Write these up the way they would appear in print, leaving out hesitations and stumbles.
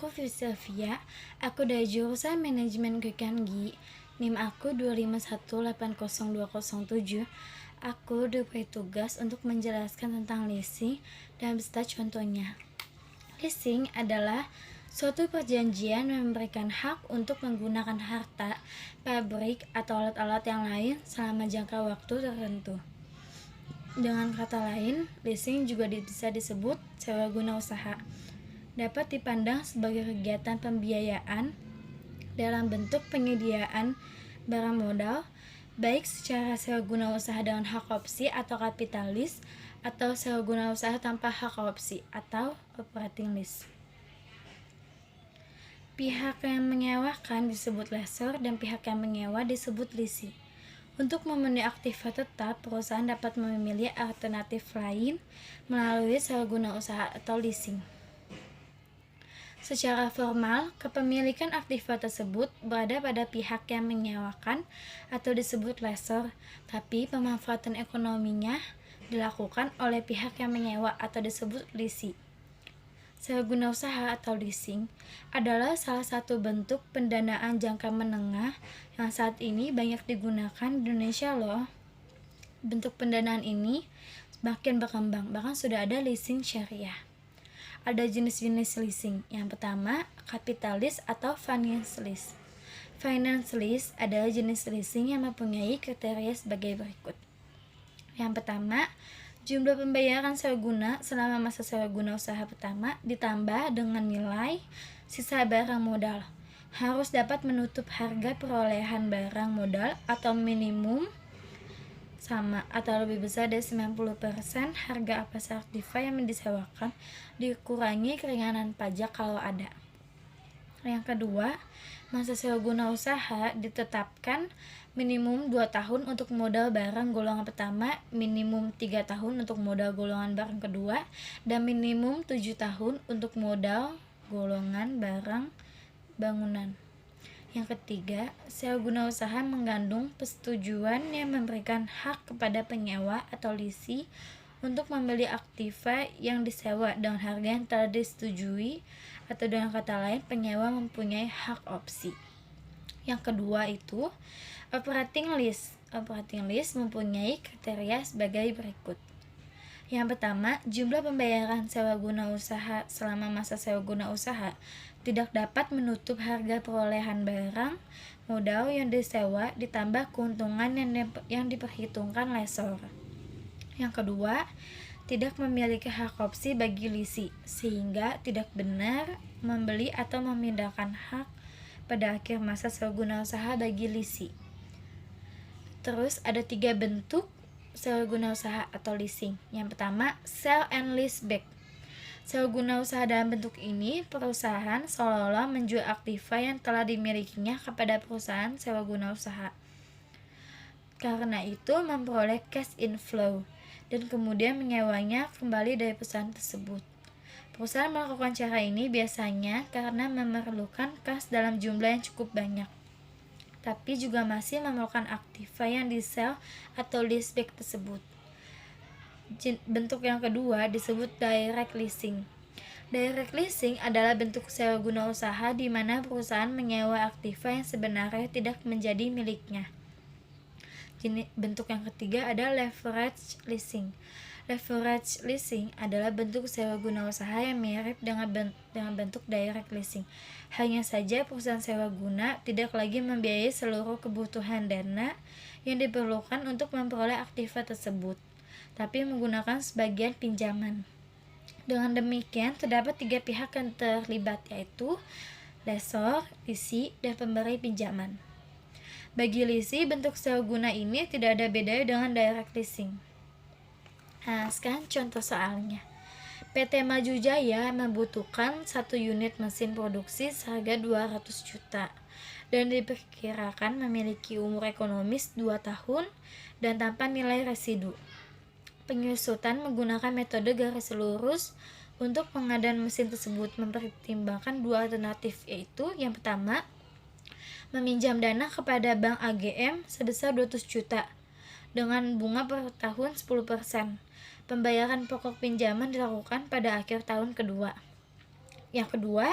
aku Sylvia, aku dari jurusan Manajemen Gikanggi. NIM aku 251802007. Aku diberi tugas untuk menjelaskan tentang leasing dan beserta contohnya. Leasing adalah suatu perjanjian yang memberikan hak untuk menggunakan harta, pabrik, atau alat-alat yang lain selama jangka waktu tertentu. Dengan kata lain, leasing juga bisa disebut sewa guna usaha. Dapat dipandang sebagai kegiatan pembiayaan dalam bentuk penyediaan barang modal, baik secara sewa guna usaha dengan hak opsi atau kapitalis, atau sewa guna usaha tanpa hak opsi atau operating lease. Pihak yang menyewakan disebut lessor dan pihak yang menyewa disebut leasing. Untuk memenuhi aktivitas tetap, perusahaan dapat memilih alternatif lain melalui sewa guna usaha atau leasing. Secara formal, kepemilikan aktivitas tersebut berada pada pihak yang menyewakan atau disebut lessor, tapi pemanfaatan ekonominya dilakukan oleh pihak yang menyewa atau disebut leasing. Sewa guna usaha atau leasing adalah salah satu bentuk pendanaan jangka menengah yang saat ini banyak digunakan di Indonesia loh. Bentuk pendanaan ini semakin berkembang, bahkan sudah ada leasing syariah. Ada jenis-jenis leasing. Yang pertama, kapitalis atau finance lease. Finance lease adalah jenis leasing yang mempunyai kriteria sebagai berikut. Yang pertama, jumlah pembayaran sewa guna selama masa sewa guna usaha pertama ditambah dengan nilai sisa barang modal. Harus dapat menutup harga perolehan barang modal atau minimum sama atau lebih besar dari 90% harga pasar aktiva yang disewakan, dikurangi keringanan pajak kalau ada. Yang kedua, masa sewa guna usaha ditetapkan minimum 2 tahun untuk modal barang golongan pertama, minimum 3 tahun untuk modal golongan barang kedua, dan minimum 7 tahun untuk modal golongan barang bangunan. Yang ketiga, sewa guna usaha mengandung persetujuan yang memberikan hak kepada penyewa atau leasing untuk membeli aktiva yang disewa dengan harga yang telah disetujui, atau dengan kata lain penyewa mempunyai hak opsi. Yang kedua itu operating lease. Operating lease mempunyai kriteria sebagai berikut. Yang pertama, jumlah pembayaran sewa guna usaha selama masa sewa guna usaha tidak dapat menutup harga perolehan barang modal yang disewa ditambah keuntungan yang diperhitungkan lessor. Yang kedua, tidak memiliki hak opsi bagi leasing, sehingga tidak benar membeli atau memindahkan hak pada akhir masa sewa guna usaha bagi leasing. Terus ada 3 bentuk sewa guna usaha atau leasing. Yang pertama, sell and lease back. Sewa guna usaha dalam bentuk ini, perusahaan seolah-olah menjual aktiva yang telah dimilikinya kepada perusahaan sewa guna usaha. Karena itu memperoleh cash inflow dan kemudian menyewanya kembali dari perusahaan tersebut. Perusahaan melakukan cara ini biasanya karena memerlukan kas dalam jumlah yang cukup banyak, tapi juga masih memerlukan aktiva yang di-sell atau leaseback tersebut. Bentuk yang kedua disebut direct leasing. Direct leasing adalah bentuk sewa guna usaha di mana perusahaan menyewa aktiva yang sebenarnya tidak menjadi miliknya. Bentuk yang ketiga ada leverage leasing. Leverage leasing adalah bentuk sewa guna usaha yang mirip dengan bentuk direct leasing. Hanya saja perusahaan sewa guna tidak lagi membiayai seluruh kebutuhan dana yang diperlukan untuk memperoleh aktiva tersebut, tapi menggunakan sebagian pinjaman. Dengan demikian, terdapat 3 pihak yang terlibat, yaitu lessor, leasing, dan pemberi pinjaman. Bagi leasing, bentuk sewa guna ini tidak ada bedanya dengan direct leasing. Nah, sekarang contoh soalnya. PT Maju Jaya membutuhkan 1 unit mesin produksi seharga 200 juta dan diperkirakan memiliki umur ekonomis 2 tahun dan tanpa nilai residu. Penyusutan menggunakan metode garis lurus untuk pengadaan mesin tersebut mempertimbangkan 2 alternatif, yaitu yang pertama, meminjam dana kepada Bank AGM sebesar 200 juta dengan bunga per tahun 10%. Pembayaran pokok pinjaman dilakukan pada akhir tahun kedua. Yang kedua,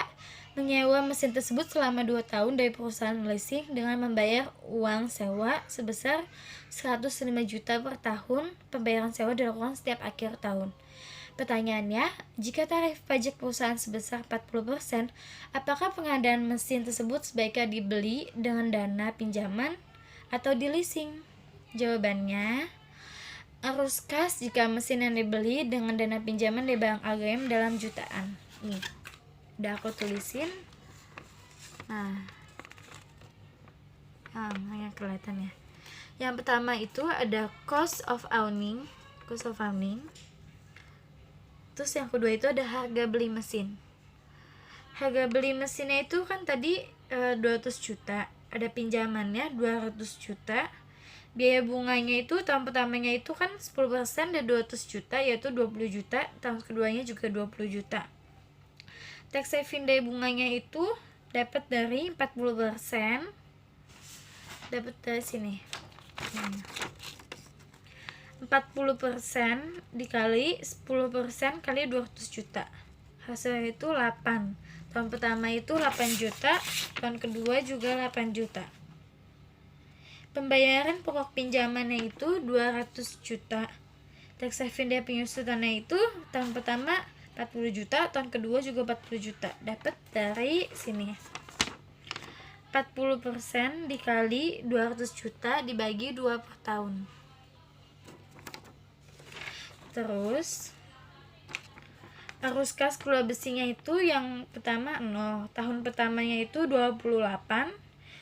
menyewa mesin tersebut selama 2 tahun dari perusahaan leasing dengan membayar uang sewa sebesar 105 juta per tahun. Pembayaran sewa dilakukan setiap akhir tahun. Pertanyaannya, jika tarif pajak perusahaan sebesar 40%, apakah pengadaan mesin tersebut sebaiknya dibeli dengan dana pinjaman atau di leasing? Jawabannya, arus kas jika mesin yang dibeli dengan dana pinjaman di bank AGM dalam jutaan. Nih, udah aku tulisin. Nah, yang kelihatan ya. Yang pertama itu ada cost of owning. Terus yang kedua itu ada harga beli mesin. Harga beli mesinnya itu kan tadi 200 juta. Ada pinjamannya 200 juta. Biaya bunganya itu tahun pertamanya itu kan 10% dari 200 juta, yaitu 20 juta. Tahun keduanya juga 20 juta. Tax saving dari bunganya itu dapat dari 40%. Dapat dari sini. 40% dikali 10% kali 200 juta. Hasilnya itu 8. Tahun pertama itu 8 juta, tahun kedua juga 8 juta. Pembayaran pokok pinjamannya itu 200 juta. Tax saving dari penyusutannya itu tahun pertama 40 juta, tahun kedua juga 40 juta. Dapat dari sini. 40% dikali 200 juta dibagi 2 per tahun. Terus arus kas keluar besinya itu yang pertama 0. Tahun pertamanya itu 28.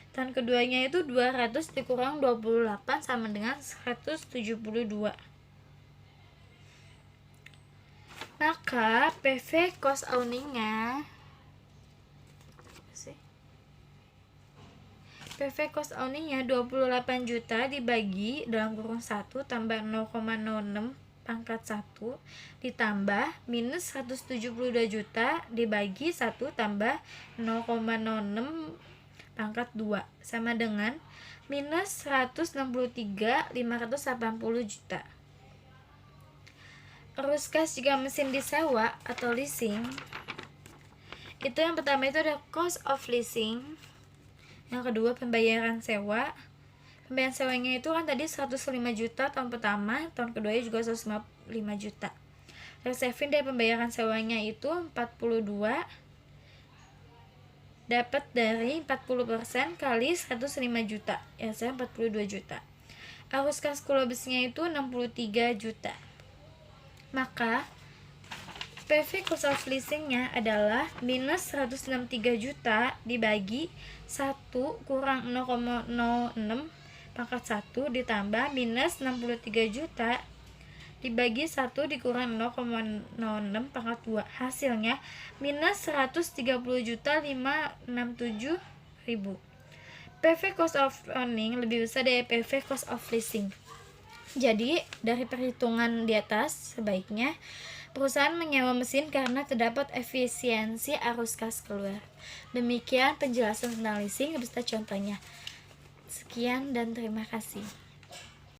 Tahun keduanya itu 200 dikurang 28 sama dengan 172. Maka PV cost owningnya PV cost owningnya 28 juta dibagi dalam kurung 1 tambah 0,06 pangkat 1 ditambah minus 172 juta dibagi 1 tambah 0,06 pangkat 2 sama dengan minus 163.580 juta. Arus kas jika mesin disewa atau leasing itu yang pertama itu ada cost of leasing, yang kedua pembayaran sewa. Pembayaran sewanya itu kan tadi 105 juta tahun pertama, tahun kedua juga 105 juta. Tax saving dari pembayaran sewanya itu 42, dapat dari 40% kali 105 juta, ya saya 42 juta. Arus kas keluar besinya itu 63 juta. Maka PV cost of leasingnya adalah minus 163 juta dibagi 1 kurang 0,06 pangkat 1 ditambah minus 63 juta dibagi 1 dikurang 0,06 pangkat 2. Hasilnya minus 130.567.000. PV cost of owning lebih besar dari PV cost of leasing. Jadi dari perhitungan di atas sebaiknya perusahaan menyewa mesin karena terdapat efisiensi arus kas keluar. Demikian penjelasan tentang leasing beserta contohnya. Sekian dan terima kasih.